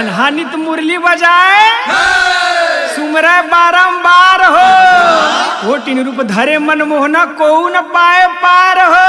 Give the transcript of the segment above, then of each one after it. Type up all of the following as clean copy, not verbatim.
अनहानित मुरली बजाए सुमरे बारंबार हो कोटिन रूप धरे मनमोहना को न पाए पार हो।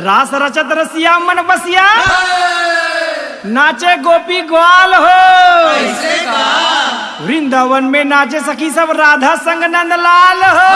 रास रचत रसिया मन बसिया नाचे गोपी ग्वाल हो वृंदावन में नाचे सखी सब राधा संग नंदलाल हो।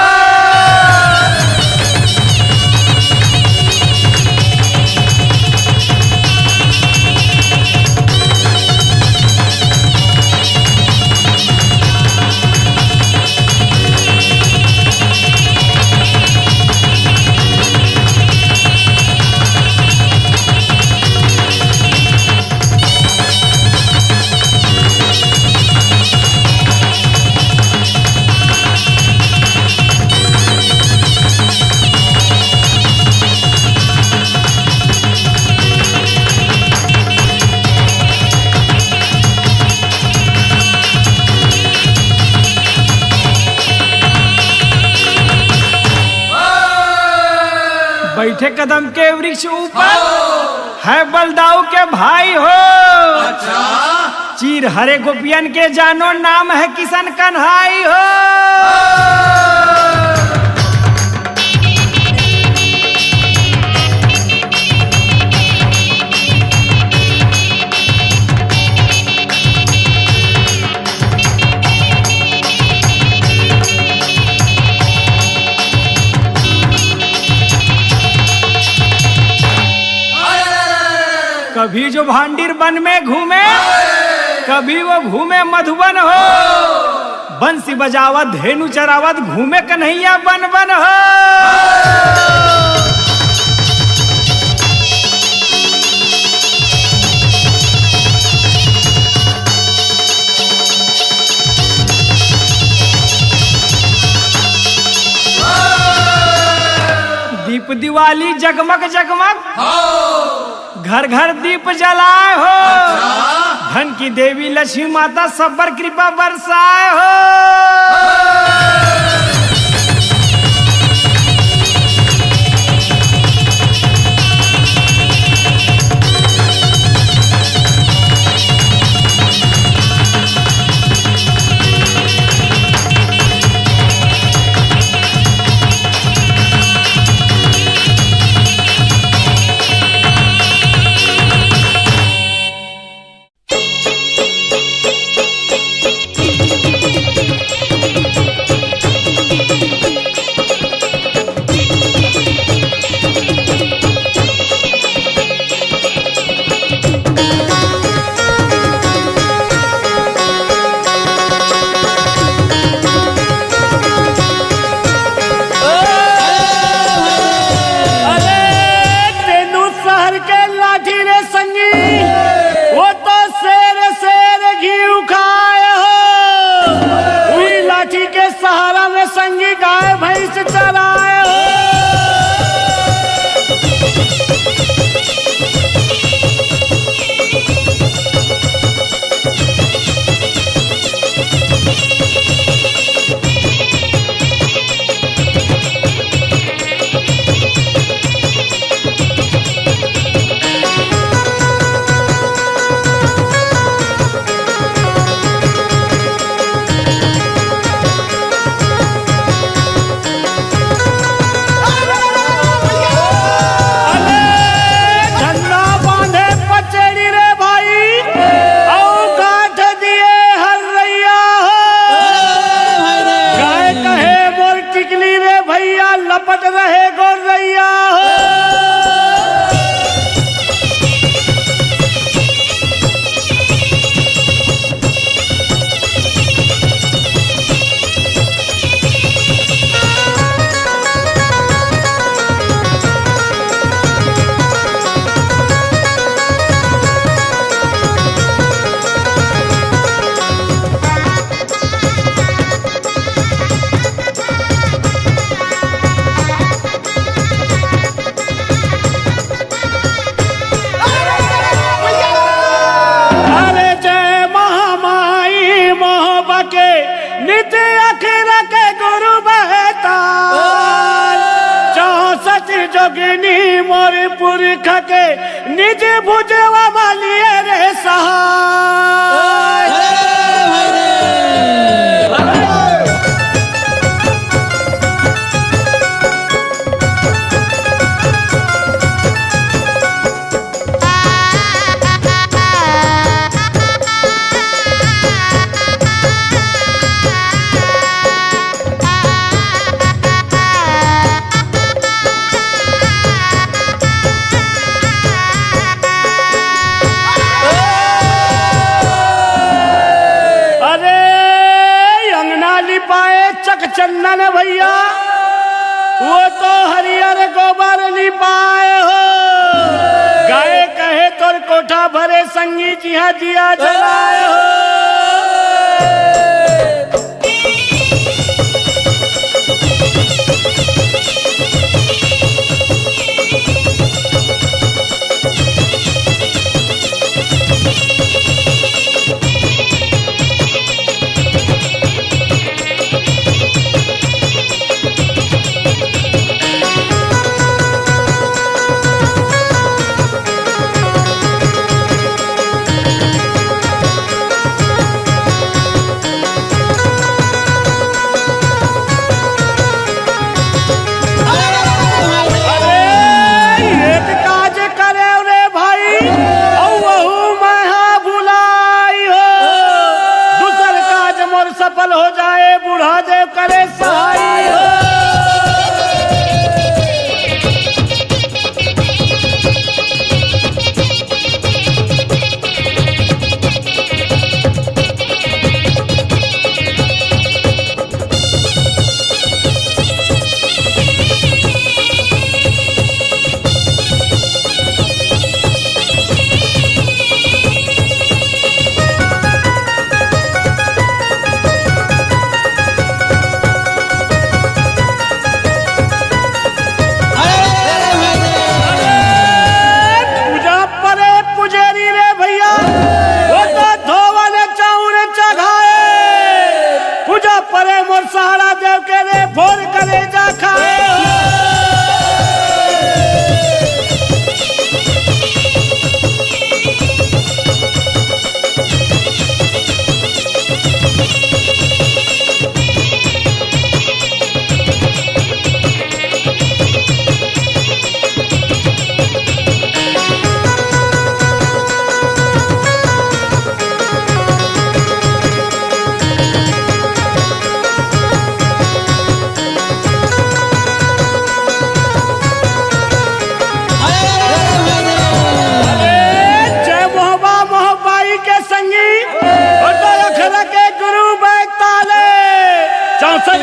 बैठे कदम के वृक्ष ऊपर है बलदाऊ के भाई हो। अच्छा। चीर हरे गोपियन के जानो नाम है किशन कन्हाई हो। कभी जो भांडीर वन में घूमे कभी वो घूमे मधुबन हो बंसी बजावत धेनु चरावत घूमे कन्हैया बन बन हो। दीप दिवाली जगमग जगमग घर घर दीप जलाए हो। अच्छा। धन की देवी लक्ष्मी माता सब पर कृपा बरसाए हो। जोगिनी मोर पुरख के निज भुजवा वालिए रे सहाय। चंदन भैया वो तो हरियर गोबर लिपाए हो, गाय कहे तोर कोठा भरे संगी जिहा दिया जलाए हो। सफल हो जाए बूढ़ा देव करे सहाय हो। सहारा देव के रे भोर करे जा खाए।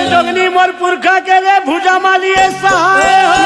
जोगनी मोर पुरखा के रे भुजा मालिए सहाय हो।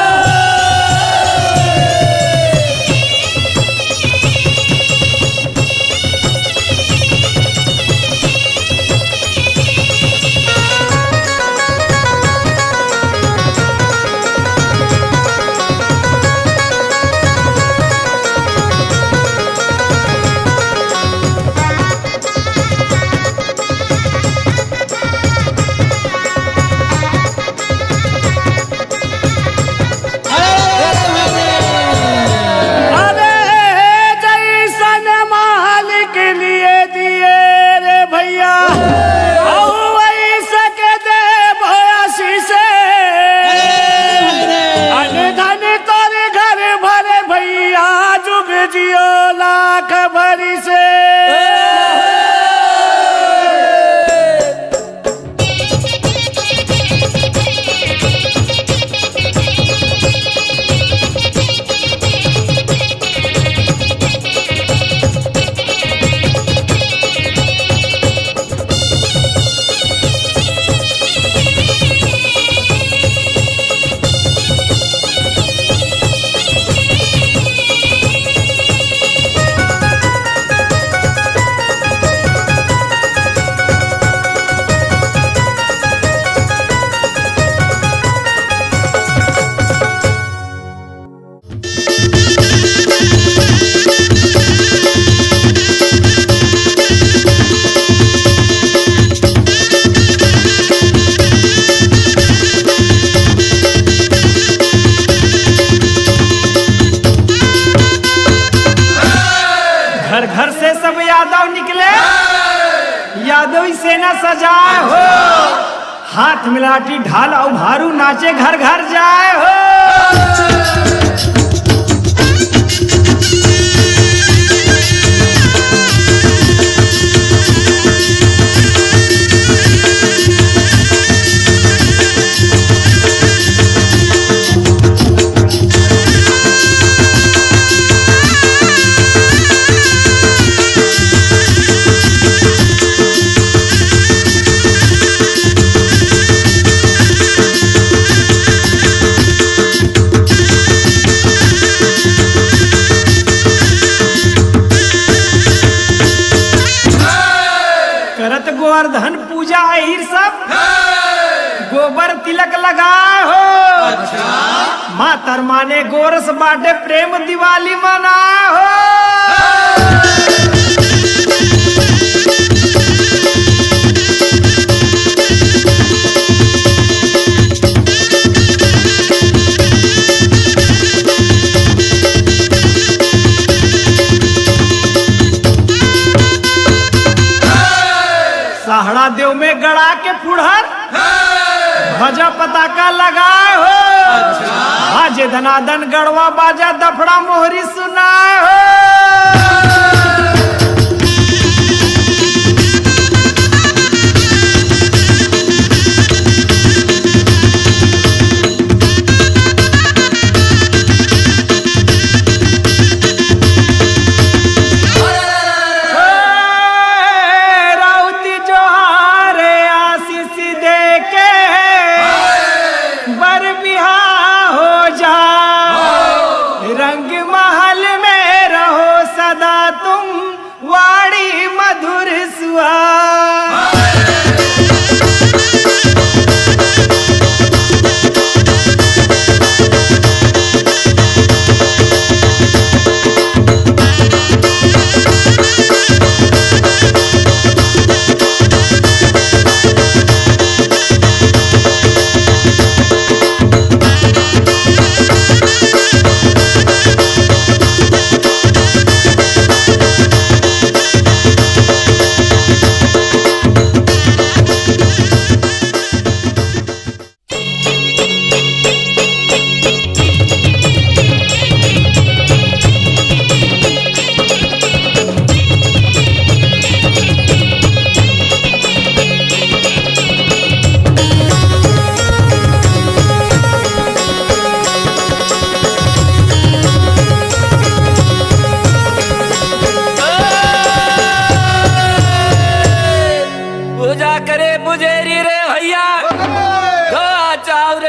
हाथ मिलाटी ढाल और भारू नाचे घर घर जाए हो। करत गोवर्धन पूजा अहिर सब गोबर तिलक लगाए हो। अच्छा। मातर माने गोरस बाटे प्रेम दिवाली मनाए हो। सहाड़ा देव में गड़ा के फुड़हर ध्वजा पताका लगाए हो। अच्छा। बाजे धनादन गड़वा बाजा दफड़ा मोहरी सुनाए हो। रंग महल में रहो सदा तुम वाणी मधुर सुहा।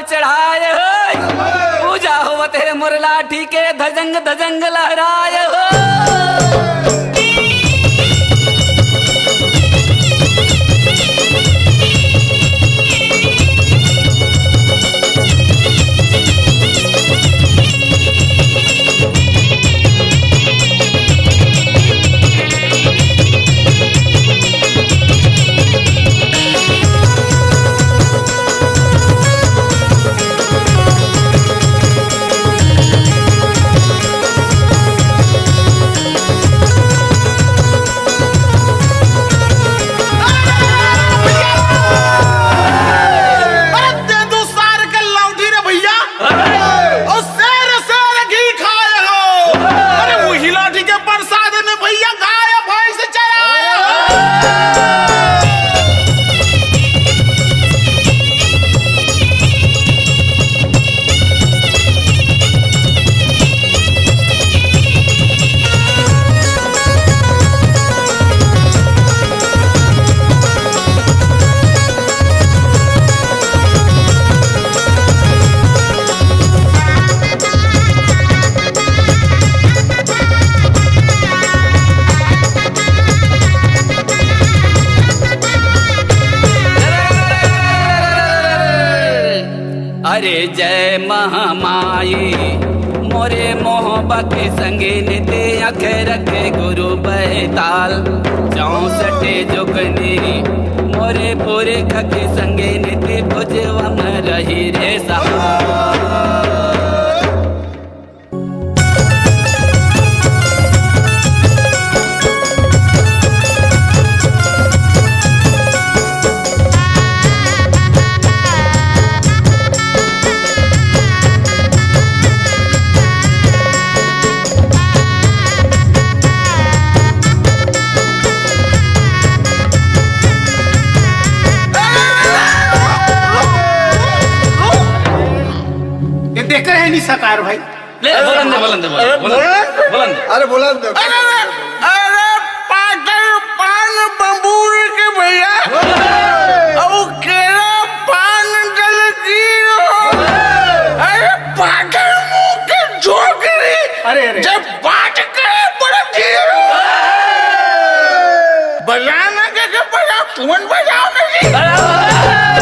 चढ़ाए पूजा होवत है मुरलाठी के धजंग धजंग लहराए हो। अरे जय महामाई मोरे मोहब्बत संगे निते अखे रखे गुरु बैताल 64 जोगनी मोरे पूरे खके संगे निते भुजवन रही रे सहा। केकर है नी सकार भाई? ले बोलन दे बोलन दे बोलन दे। अरे बोला दो। अरे पागल पान बंबूर के भैया अब केरा पान गल की अरे पागल मुंह के जोगरी अरे जब बात करे बड़ा बजाना के बजा तुम बजाओ नहीं।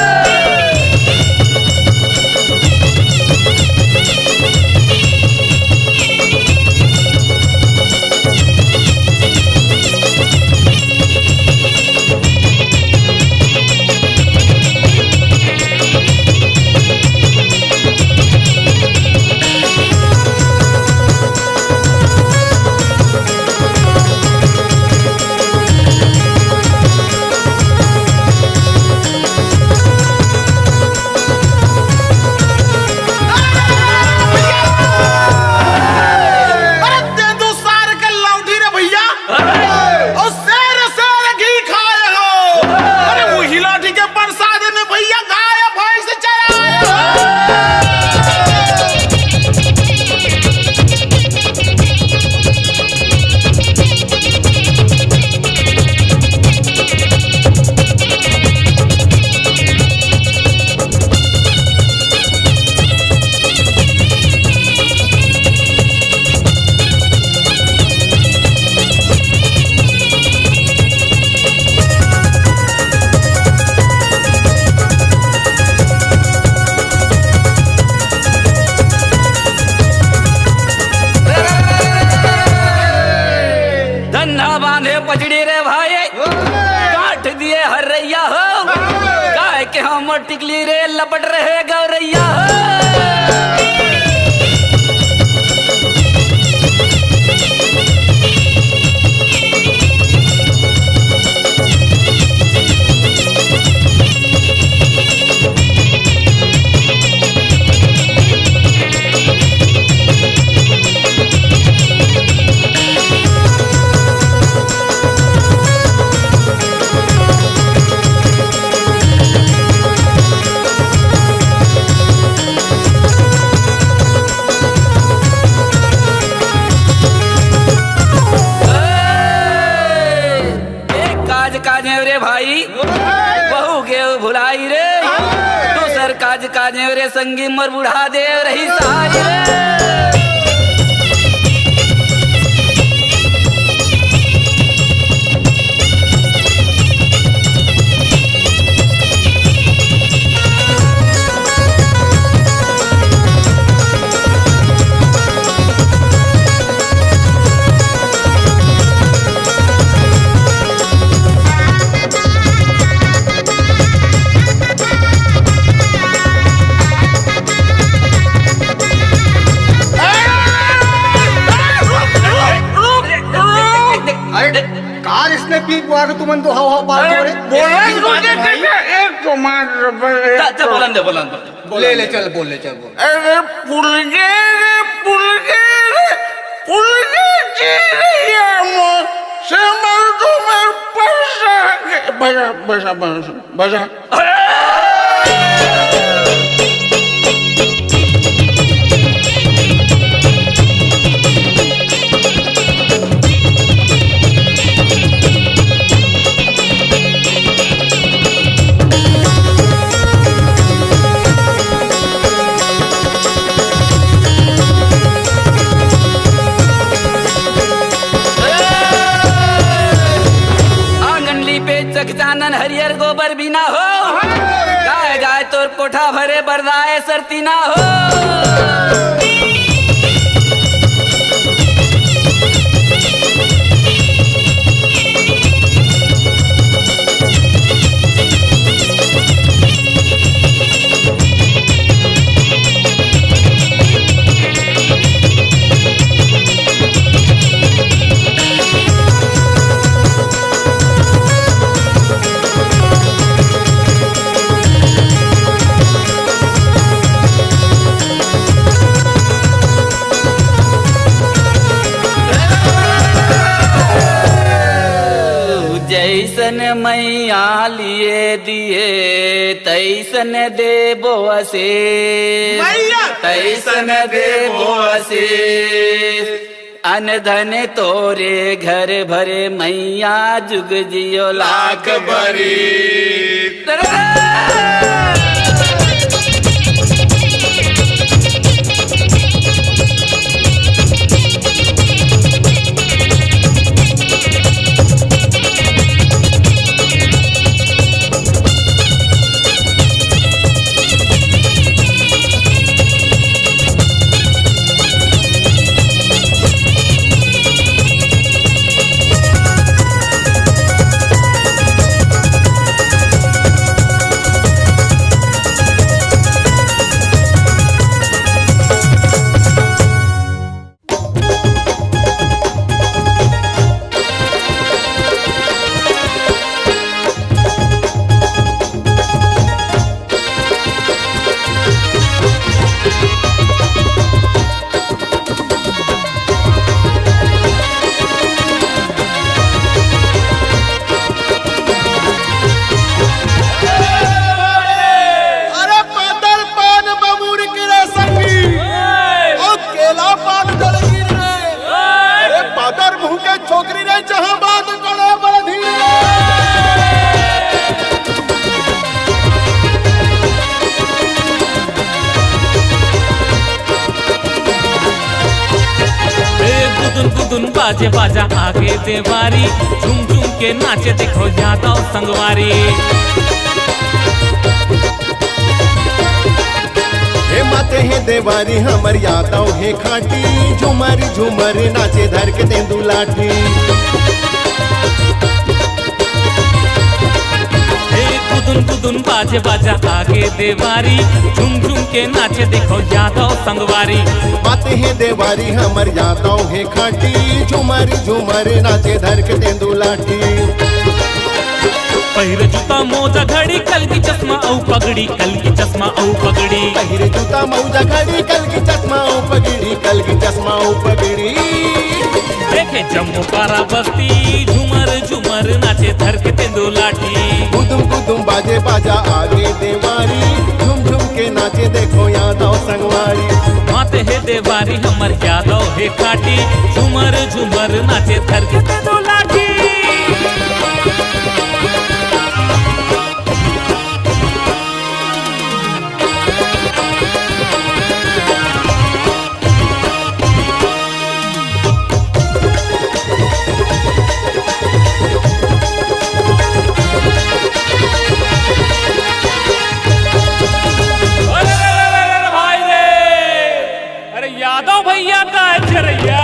पचड़ी रे भाई काट दिए हरैया हो गाय के हम टिकली रे लपट रहे गौरैया हो। काजे रे भाई बहु गे भुलाई रे दूसर काज काजे रे संगी मर बुढ़ा दे रही सहाय रे। कार इसने पी बुआ के तुमन तो हवा पार करे एक तो मार बोलन दे ले ले चल बोल ले चल बोल। अरे पुलगे चिड़िया मो से मर तो मर बजा बजा बजा बजा चानन हरियर गोबर भी ना हो गाय गाय तोर कोठा भरे बरदाए सरती ना हो। जैसन मैया लिए दिए तैसन देबो असीस, तैसन देबो असीस। अन धन तोरे घर भरे मैया जुग जियो लाख भरी। छोकरी रे जहां बात करे बड़ धीरे। गुदुन गुदुन बाजे बाजा आगे देवारी, झूम झूम के नाचे देखो यादव संगवारी। हे माते हे देवारी हमर यादव हे खाटी, झूमर झूमर नाचे धर के तेंदू लाठी। गुदुन गुदुन बाजे बाजा आगे देवारी, झूम झूम के नाचे देखो यादव संगवारी। माते हे देवारी हमर यादव हे खाटी, झूमर झूमर नाचे धर के तेंदू लाठी। पहिर जूता मोजा घड़ी कल की चश्मा औ पगड़ी, कल की चश्मा औ पगड़ी। पहिरे जूता मौजा घड़ी कल की चश्मा ओ पगड़ी, कल की चश्मा ओ पगड़ी। देखे जम्मू पारा बस्ती, झूमर झूमर नाचे धर के तेंदू लाठी। गुदुम गुदुम बाजे बाजा आगे देवारी, झूम झूम के नाचे देखो यादव संगवारी। माते हे देवारी हमर यादव हे खाटी, झूमर झूमर नाचे धर के तेंदू लाठी। यादव भैया का झरैया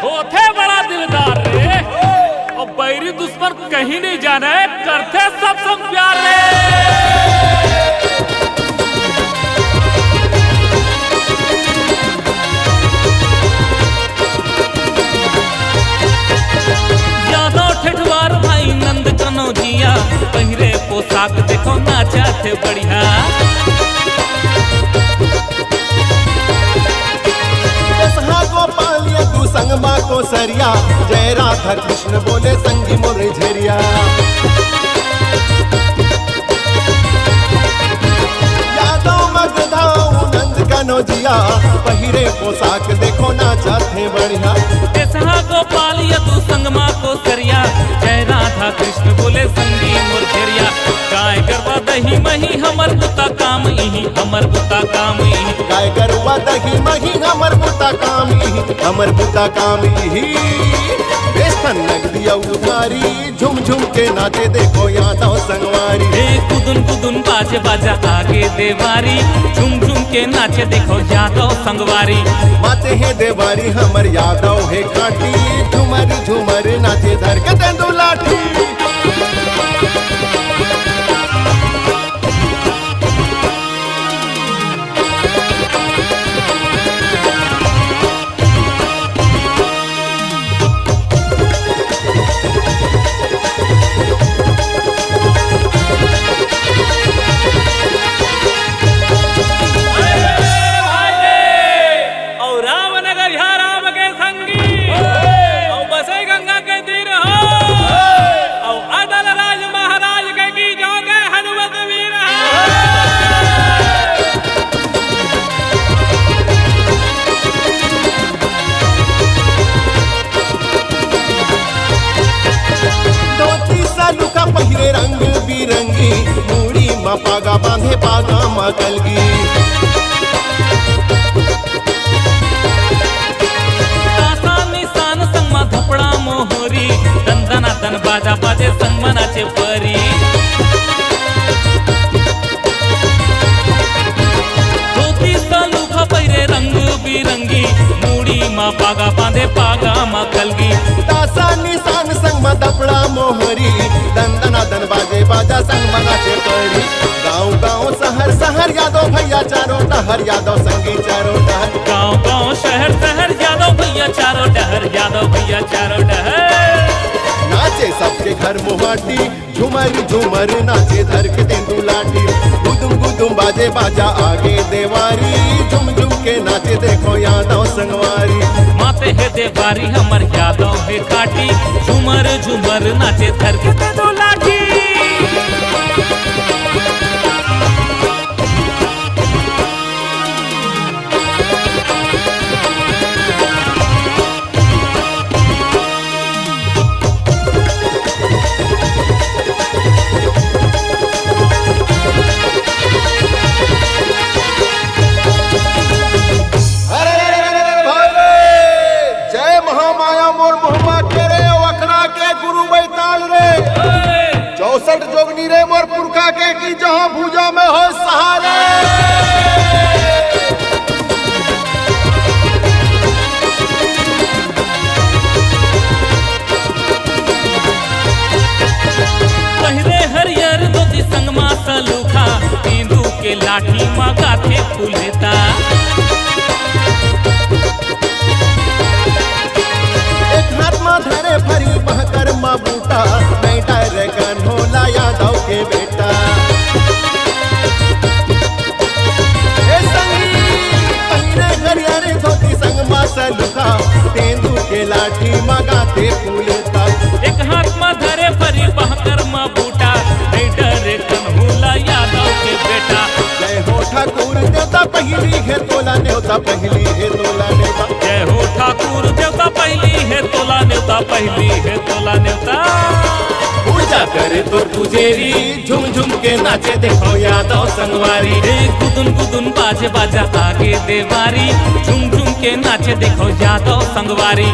होते बड़ा दिलदार रे, और बैरी दुश्मन कहीं नहीं जाने करते सब प्यार रे। यादव ठेठवार भाई नंद कनौजिया, पहिरे पोशाक देखो नाचा थे बढ़िया। गोपाल तू संग माँ को सरिया, जय राधा कृष्ण बोले संगी मोरे झरिया। यादव मगधाऊ नंद कनौजिया, पहिरे पोशाक देखो नाचा थे बढ़िया। गोपाल तू संग माँ को सरिया, जय राधा कृष्ण बोले संगी मोर झरिया। गाय गरबा दही मही हमर बुता काम इही, हमर बुता काम इही। गाय गरुआ दही मही हमर बुता काम इही, हमर बुता काम इही। बेसन नगदिया उधारी, झुम झुम के नाचे देखो यादव संगवारी। हे गुदुन गुदुन बाजे बाजा आगे देवारी, झुम झुम के नाचे देखो यादव संगवारी। माते हे देवारी हमर यादव हे खाटी, झुमर झुमर नाचे धर के तेंदू लाठी। बांधे पागा मकलगी तासा निसान संगमा धपडा मोहरी दंदना दन बाजा बाजे संगमनाचे परी धोती सलूखा पैरे रंग बिरंगी मुडी मा पागा बांधे पागा मा कलगी तासा निसान संग दपड़ा मोहरी दंदना दन बाजे बाजा संग मनाचे पड़ी गाँव गाँव शहर शहर यादव भैया चारों डहर यादव संगी चारों डहर गाँव गाँव शहर शहर यादव भैया चारों डहर यादव भैया चारों डहर नाचे सबके घर मुहाटी झूमर झूमर नाचे धर के तेंदू लाठी गुदुम गुदुम बाजे बाजा आगे देवारी झुम झुम के नाचे देखो यादव संगवारी माते है देवारी हमर यादव है काटी झूमर झूमर नाचे धर के तेंदू लाठी जय महामाया मोर मोहम्मा के रे वखरा के गुरु बैताल रे 64 जोगनी रे मोर पुरखा के की जहां भूजा में हो सहारे पहिरे हरियर धोती संगमा सलूखा तेंदू के लाठी मा गाथे फूलेता एक हाथ में धरे भरी बहकर माँ बूटा नहीं डरे कन्होला यादव के बेटा ए संगी पहिरे हरियर धोती संगमा सलूखा तेंदू के लाठी माँ गाथे फूलता एक हाथ में धरे फरी बहकर मा बूटा नहीं डरे कन्हूला यादव के बेटा जय हो ठाकुर देवता पहली है तोला नेवता पहली है तोला नेवता जय हो ठाकुर देवता पहली है तोला नेवता पहली है तोला नेवता पूजा करे तो पुजेरी झुम झुम के नाचे देखो यादव संगवारी रे गुदुन गुदुन बाजे बाजा आगे देवारी झुम झुम के नाचे देखो यादव संगवारी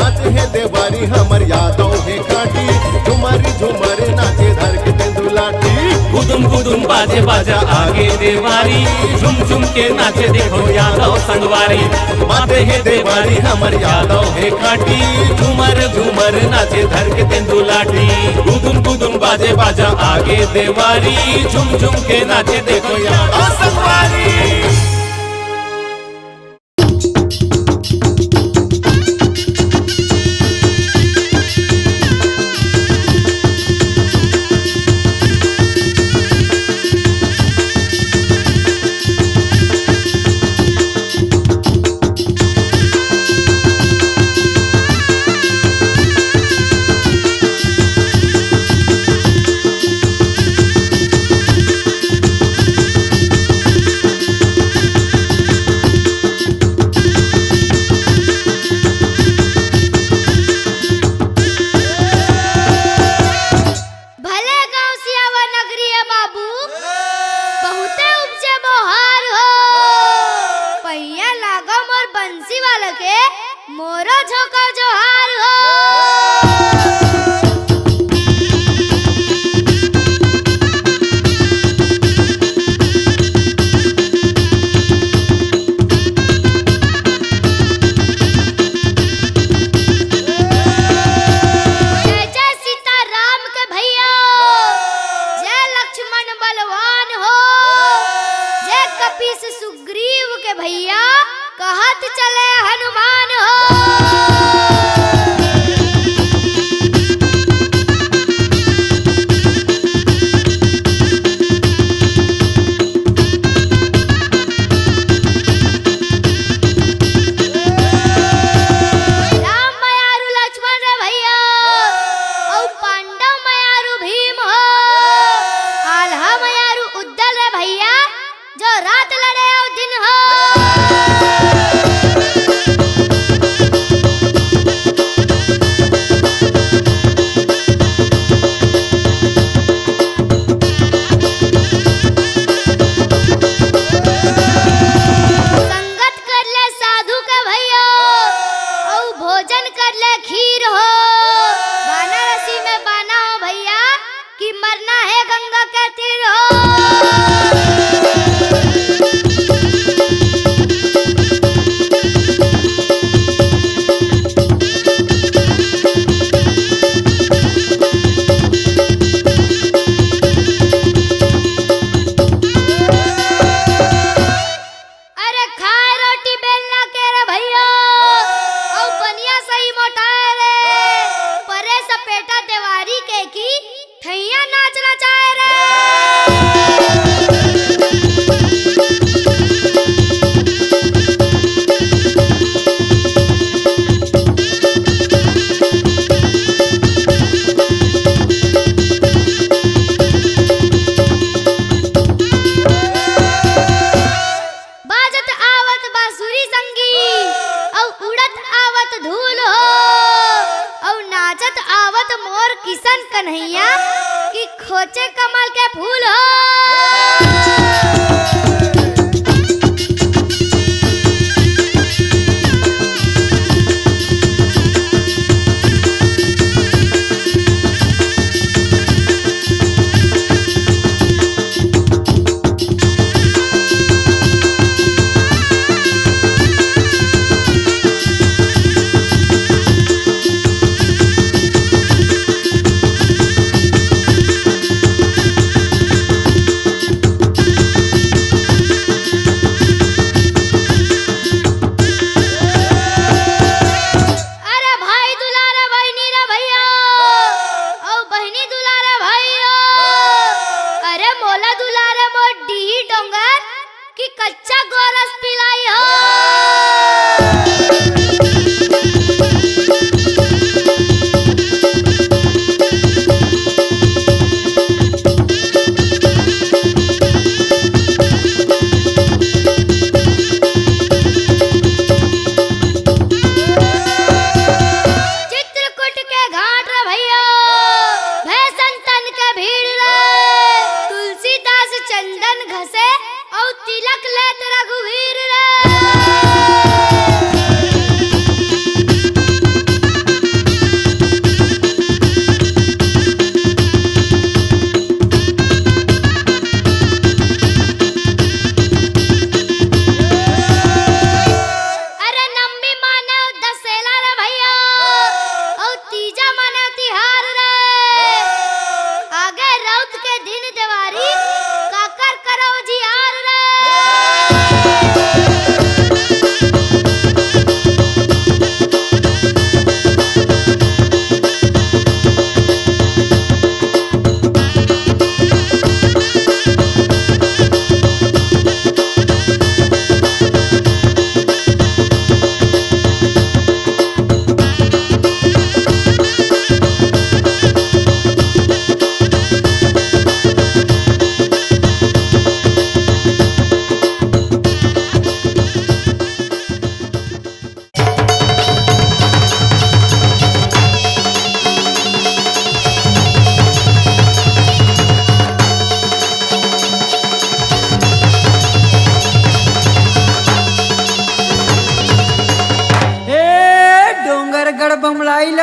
नाचे है देवारी हमर यादव है काटी झुमरी झुमर नाचे धर के तेंदू लाठी गुदुम गुदुम बाजे बाजा आगे देवारी झुम झुम के नाचे देखो यादव संगवारी माते है देवारी हमर यादव है काटी झूमर झूमर नाचे धर के तेंदू लाठी गुदुम गुदुम बाजे बाजा आगे देवारी झुम झुम के नाचे देखो यादव संगवारी जो रात लड़े दिन हो उड़ावत धूल हो और नाचत आवत मोर किशन कन्हैया कि खोचे कमल के फूल हो।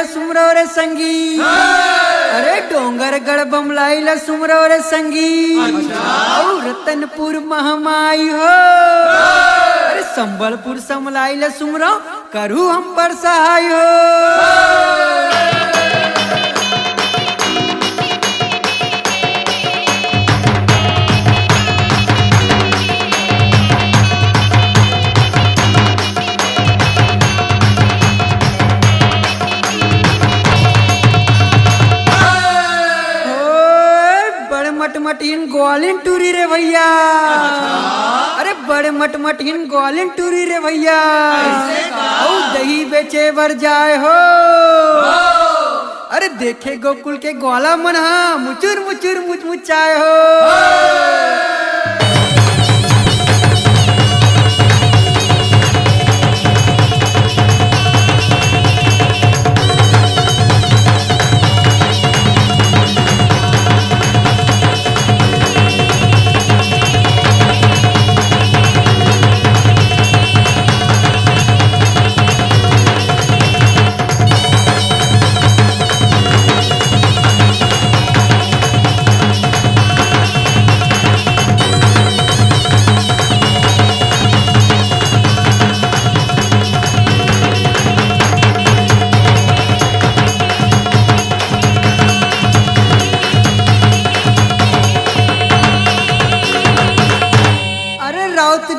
सुमरो रे संगी, अरे डोंगरगढ़ बमलाई ला सुमरो रे संगी, और रतनपुर महमाई हो, अरे संबलपुर समलाई ला सुमरो करू हम पर सहाय हो। मटमटिन ग्वालिन टूरी रे भैया, अरे बड़े मटमटिन ग्वालिन टूरी रे भैया, और दही बेचे बर जाए हो, अरे देखे गोकुल के ग्वाला मन हा मुचुर मुचुर मुचमुचाए हो।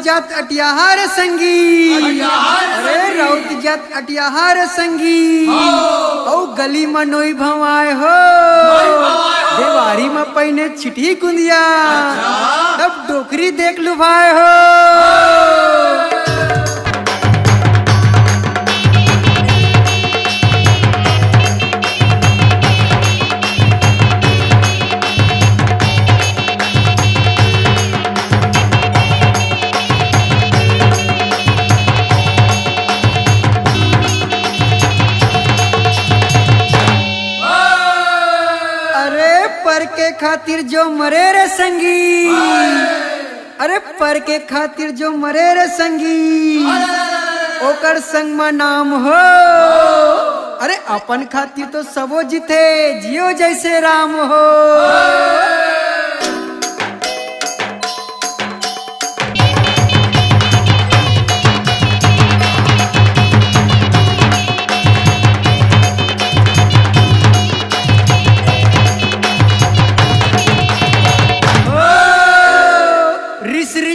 जात अटियाहार संगी, अरे राउत जात अटियाहार संगी, औ गली मनोई भवाए हो, देवारी में पहिने छिटी कुंदिया, तब डोकरी देख लुभाए हो। खातिर जो मरे रे संगी, अरे पर के खातिर जो मरे रे संगी, ओकर संग में नाम हो। अरे अपन खातिर तो सबो जीते, जियो जैसे राम हो।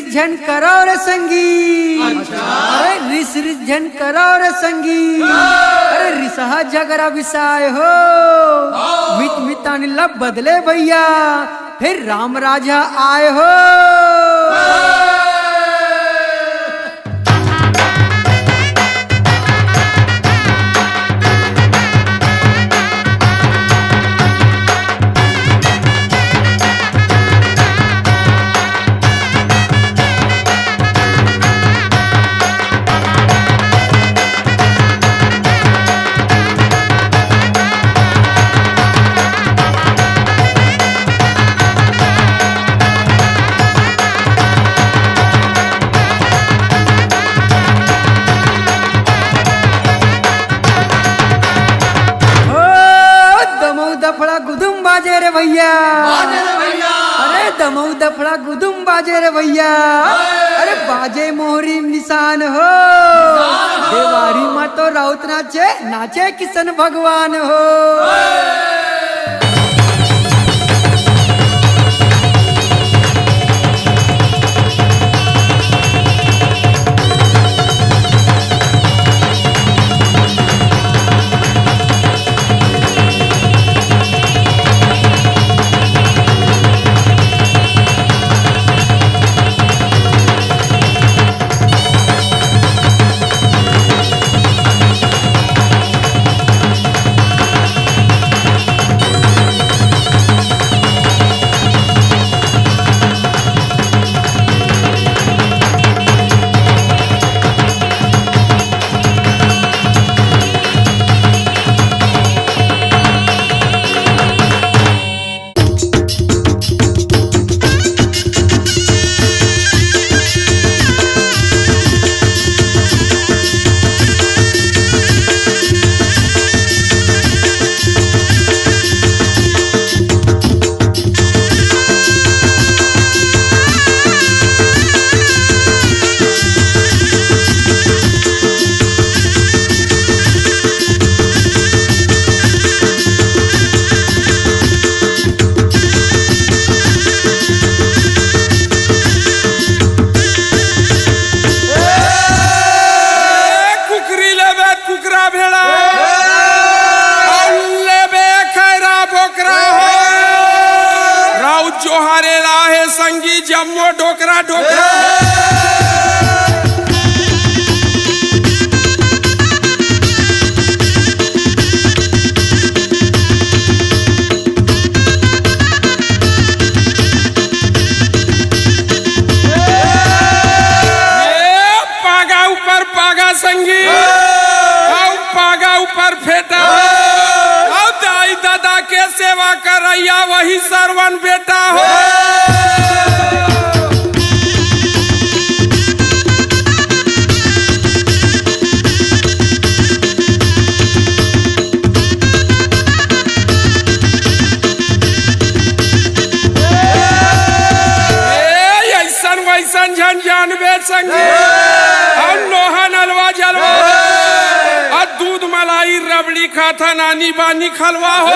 झन करो रे संगी, अरे रिस झन करो रे संगी, अरे रिसहा झगड़ा विसाय हो। मित मितानी लब बदले भैया, फिर राम राजा आए हो। बाजे रे भैया, अरे दमऊ दफड़ा गुदुम बाजे रे भैया, अरे बाजे मोहरी निशान हो। देवारी माँ तो राउत नाचे, नाचे किशन भगवान हो। संगी जम्मो ढोकरा ढोकरा पागा ऊपर पागा संगी, पागा ऊपर फेटा, दाई दादा के सेवा करैया वही सरवन बेटा हो। ऐसन झन जानबे संगी, और लोहा नलवा जलवा, और दूध मलाई रबड़ी खाता नानी बानी खलवा हो।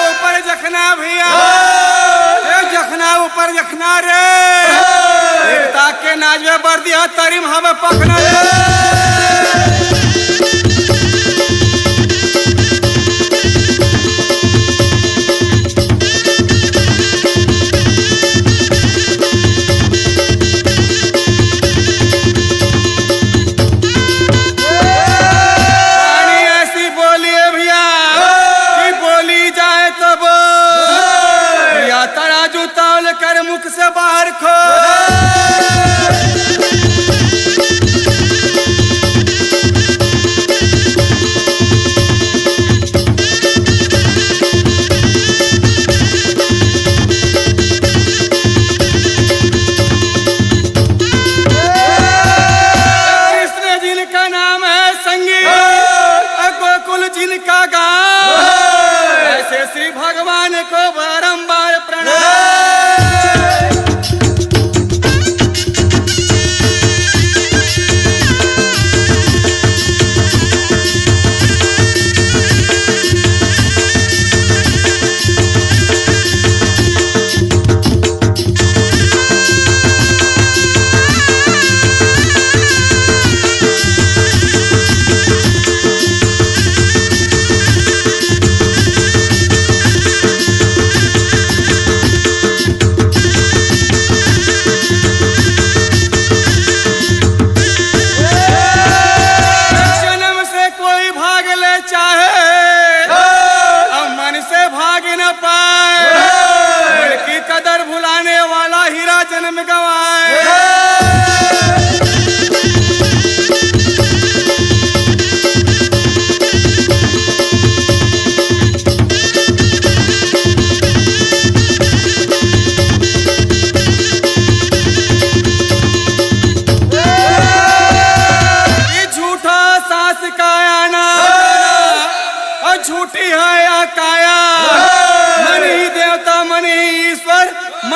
ऊपर जखना भैया, जखना ऊपर जखना रे, के नाच में बढ़ दिया तरीम हमें पकना।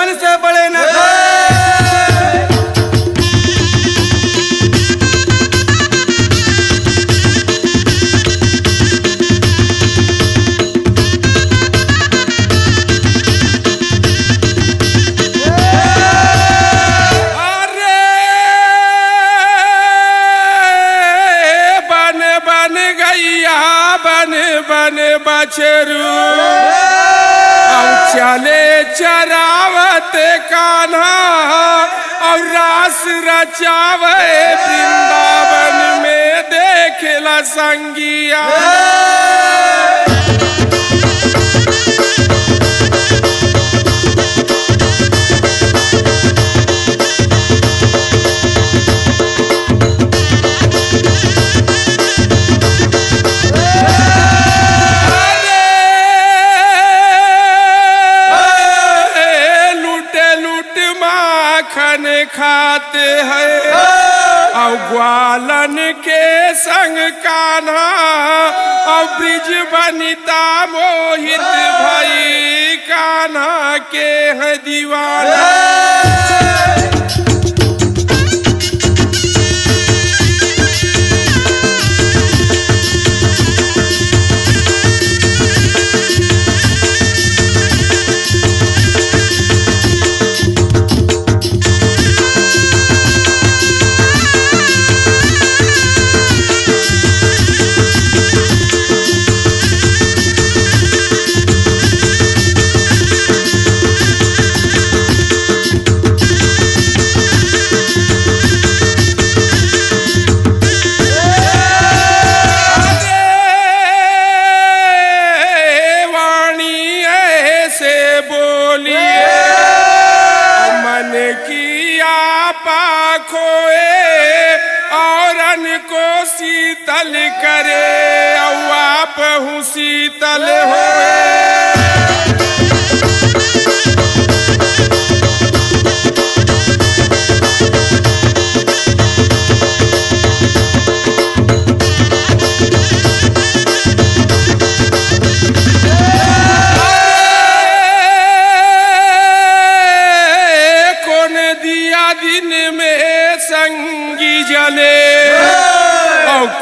दुश्मन से बड़े न बछरू चले चरावत कान्हा और रास रचावे वृंदावन में देखला संगिया खाते हैं और ग्वालन के संग कान्हा और ब्रिज बनिता मोहित भाई कान्हा के हैं दीवाना शीतल करे और आप हूँ शीतल होए कौन दिया दिन में संगी जले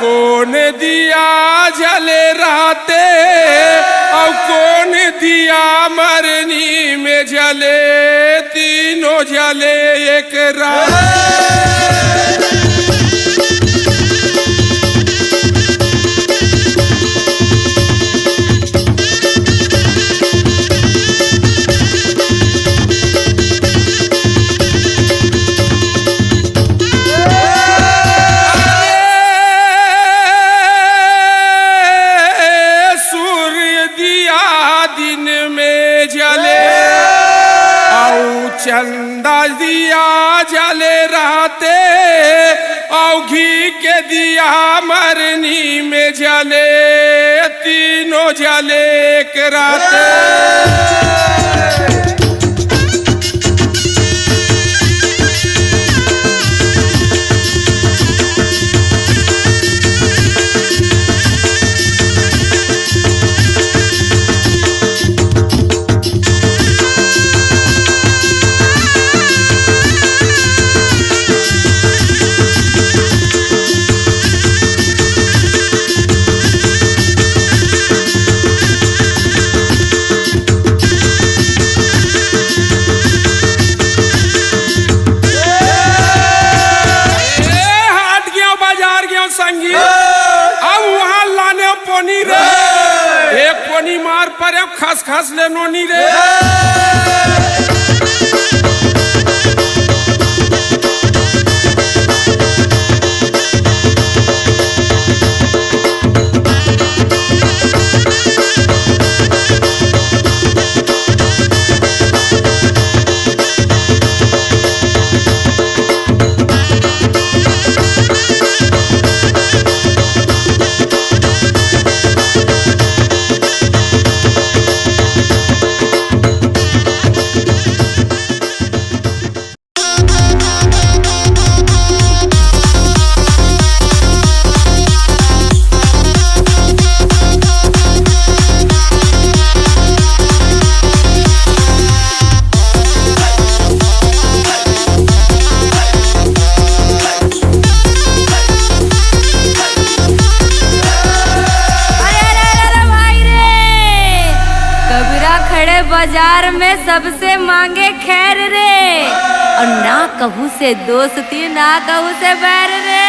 कौन दिया जले राते और कौन दिया मरनी में जले तीनों जले एक रात चंदा दिया जले राते और घी के दिया मरनी में जले तीनों जले एक राते संगी अब वहाँ लाने पोनी रे एक पोनी मार पर खस खस ले नोनी रे बाजार में सबसे मांगे खैर रे, और ना कहू से दोस्ती ना कहू से बैर रे।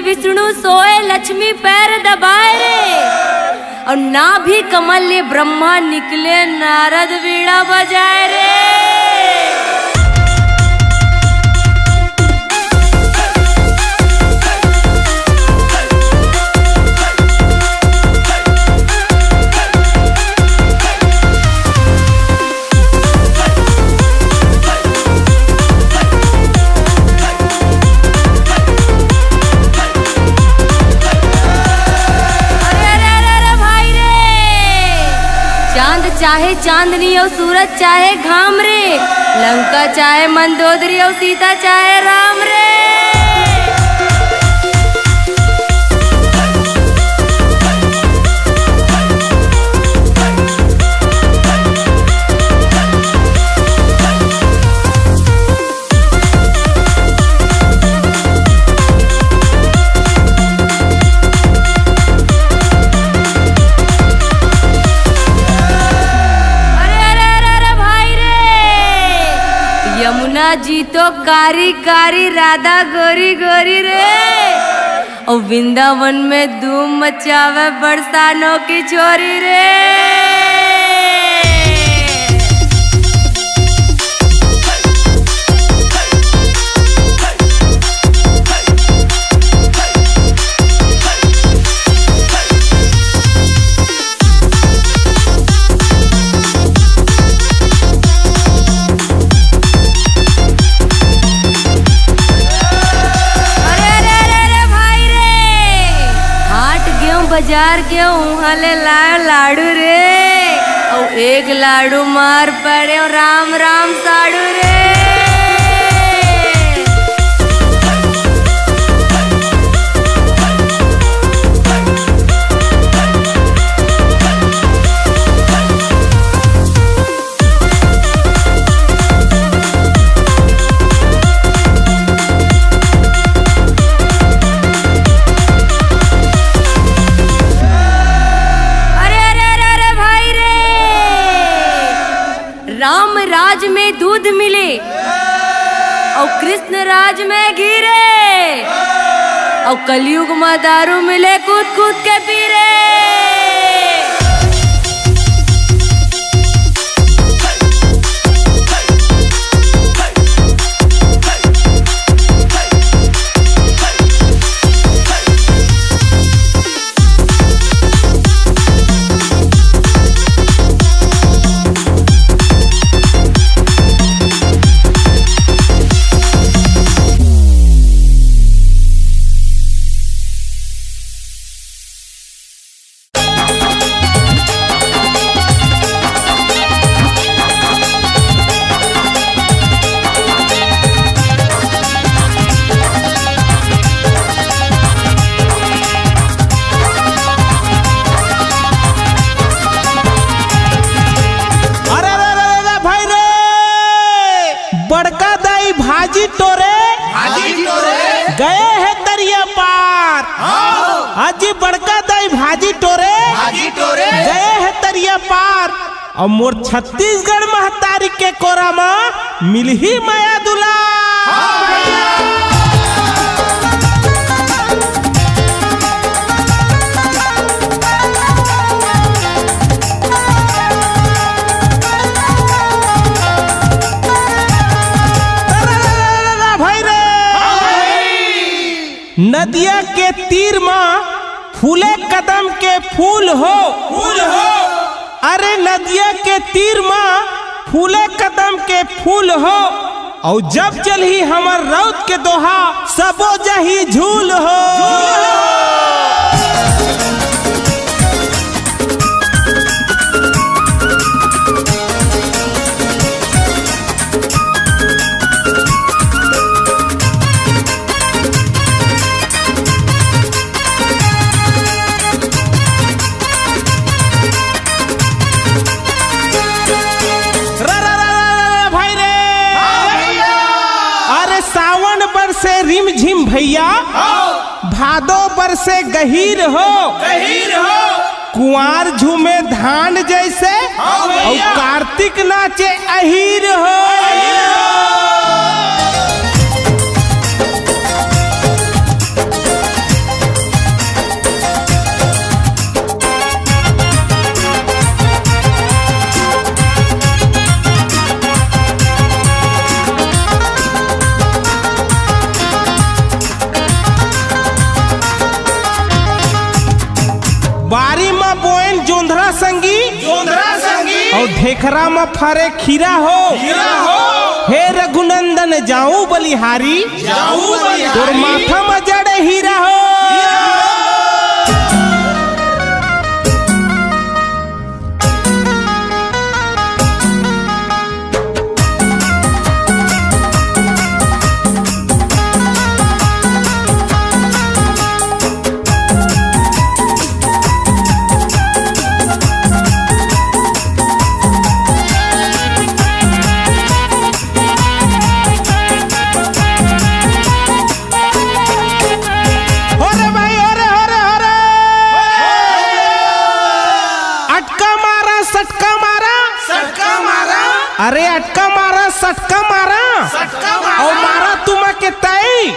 विष्णु सोए लक्ष्मी पैर दबाए रे, और ना भी कमल ले ब्रह्मा निकले नारद वीणा बजाए रे। चाहे चांदनी और सूरज चाहे घाम रे, लंका चाहे मंदोदरी और सीता चाहे राम रे। जी तो कारी कारी राधा गोरी गोरी रे, और वृंदावन में धूम मचावे बरसानों की छोरी रे। बाजार के उहाँ ले लायो लाडू रे, और एक लाडू मार पड़े और राम राम साडू रे। राम राज में दूध मिले और कृष्ण राज में घी रे, और कलयुग में दारू मिले कूद कूद के पी रे। भाजी टोरे गए है दरिया पार। हाजी बड़का दाई भाजी टोरे गए है दरिया पार, और मोर छत्तीसगढ़ महतारी के कोरा में मिलही माया दुला। नदिया के तीर में फूले कदम के फूल हो, अरे नदिया के तीर में फूले कदम के फूल हो, और जब चलही हमर रौत के दोहा सबो जही झूल हो। भादो बरसे गहीर हो कुंवार झूमे धान जैसे और कार्तिक नाचे अहीर हो। बारी में बोएन जोंधरा संगी और ढेखरा में फरे खीरा हो हे रघुनंदन जाऊं बलिहारी तोर माथा में जड़े हीरा हो। अरे अटका मारा सटका मारा और मारा तुम के तई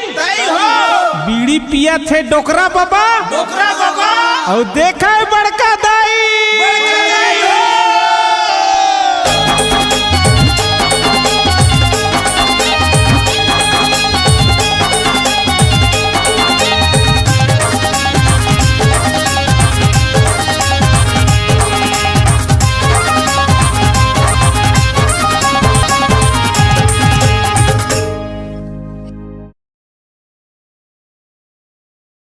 बीड़ी पिया थे डोकरा बाबा और देखा है बड़ा